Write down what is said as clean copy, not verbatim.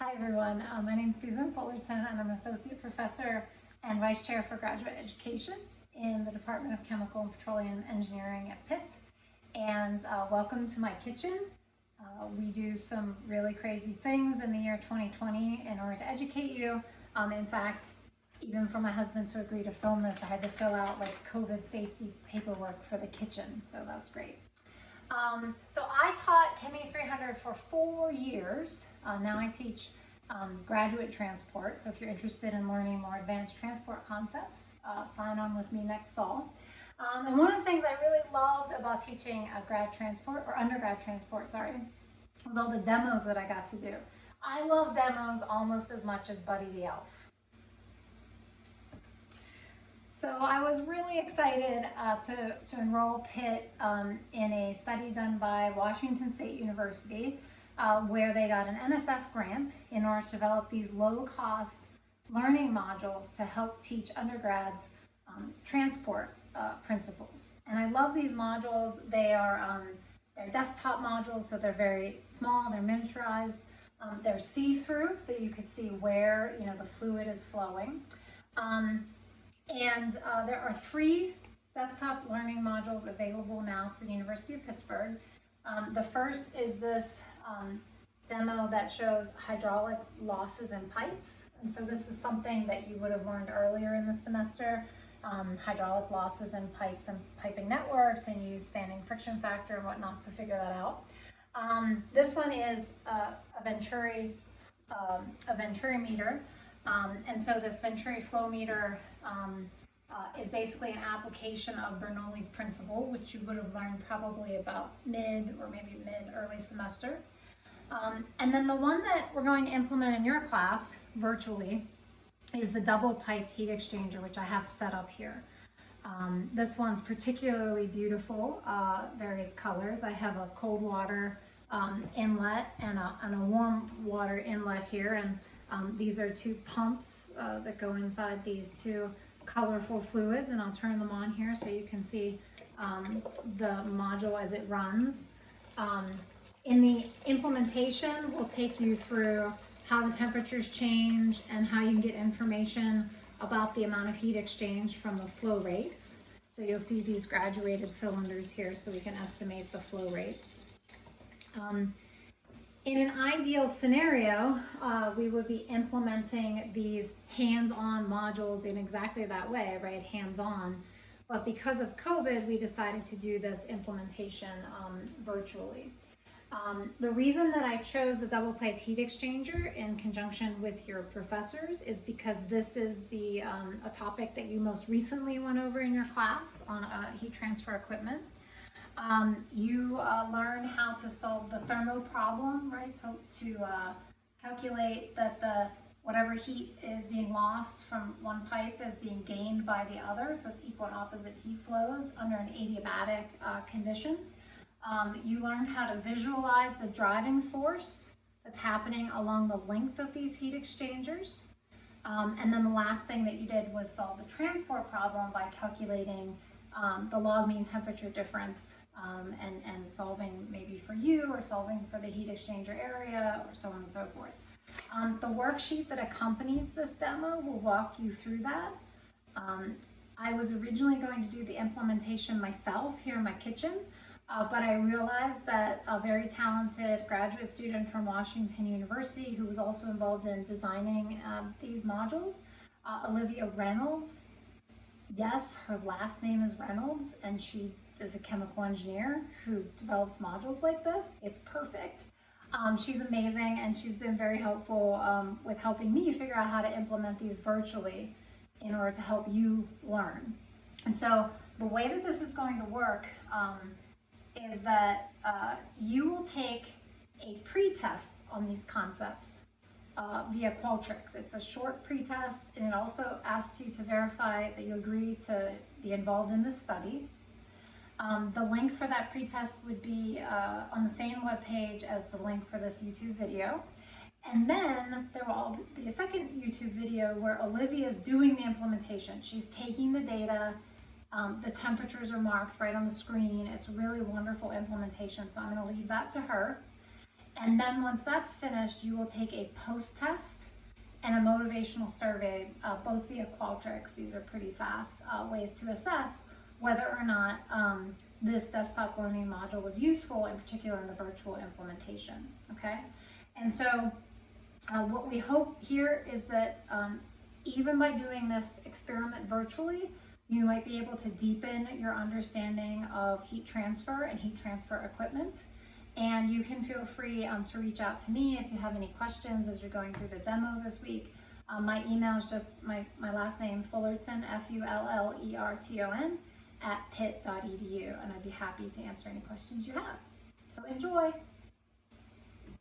Hi everyone, my name is Susan Fullerton and I'm an Associate Professor and Vice Chair for Graduate Education in the Department of Chemical and Petroleum Engineering at Pitt. And welcome to my kitchen. We do some really crazy things in the year 2020 in order to educate you. In fact, even for my husband to agree to film this, I had to fill out like COVID safety paperwork for the kitchen, so that's great. So I taught Chemie 300 for 4 years. Now I teach graduate transport. So if you're interested in learning more advanced transport concepts, sign on with me next fall. And one of the things I really loved about teaching grad transport, or undergrad transport, sorry, was all the demos that I got to do. I love demos almost as much as Buddy the Elf. So I was really excited to enroll Pitt in a study done by Washington State University where they got an NSF grant in order to develop these low-cost learning modules to help teach undergrads transport principles. And I love these modules. They're desktop modules, so they're very small, they're miniaturized, they're see-through, so you can see where the fluid is flowing. And there are 3 desktop learning modules available now to the University of Pittsburgh. The first is this demo that shows hydraulic losses in pipes. And so this is something that you would have learned earlier in the semester, hydraulic losses in pipes and piping networks, and you use fanning friction factor and whatnot to figure that out. This one is a Venturi meter. And so this Venturi flow meter is basically an application of Bernoulli's principle, which you would have learned probably about mid-early semester. And then the one that we're going to implement in your class virtually is the double piped heat exchanger, which I have set up here. This one's particularly beautiful, various colors. I have a cold water inlet and a warm water inlet here, and these are 2 pumps that go inside these 2 colorful fluids, and I'll turn them on here so you can see the module as it runs. In the implementation, we'll take you through how the temperatures change and how you can get information about the amount of heat exchange from the flow rates. So you'll see these graduated cylinders here so we can estimate the flow rates. In an ideal scenario, we would be implementing these hands-on modules in exactly that way, right? Hands-on. But because of COVID, we decided to do this implementation virtually. The reason that I chose the double pipe heat exchanger in conjunction with your professors is because this is a topic that you most recently went over in your class on heat transfer equipment. You learn how to solve the thermo problem, right? So to calculate that whatever heat is being lost from one pipe is being gained by the other. So it's equal and opposite heat flows under an adiabatic condition. You learn how to visualize the driving force that's happening along the length of these heat exchangers. And then the last thing that you did was solve the transport problem by calculating the log mean temperature difference and solving maybe for you or solving for the heat exchanger area or so on and so forth. The worksheet that accompanies this demo will walk you through that. I was originally going to do the implementation myself here in my kitchen, but I realized that a very talented graduate student from Washington University who was also involved in designing these modules, Olivia Reynolds. Yes, her last name is Reynolds, and she is a chemical engineer who develops modules like this. It's perfect. She's amazing, and she's been very helpful with helping me figure out how to implement these virtually in order to help you learn. And so the way that this is going to work is that you will take a pre-test on these concepts via Qualtrics. It's a short pretest, and it also asks you to verify that you agree to be involved in this study. The link for that pretest would be on the same webpage as the link for this YouTube video. And then there will be a second YouTube video where Olivia is doing the implementation. She's taking the data, the temperatures are marked right on the screen. It's a really wonderful implementation, so I'm going to leave that to her. And then once that's finished, you will take a post-test and a motivational survey, both via Qualtrics. These are pretty fast ways to assess whether or not this desktop learning module was useful, in particular in the virtual implementation, okay? And so what we hope here is that even by doing this experiment virtually, you might be able to deepen your understanding of heat transfer and heat transfer equipment. And you can feel free to reach out to me if you have any questions as you're going through the demo this week. My email is just my last name, Fullerton, Fullerton, @pitt.edu, and I'd be happy to answer any questions you have. So enjoy.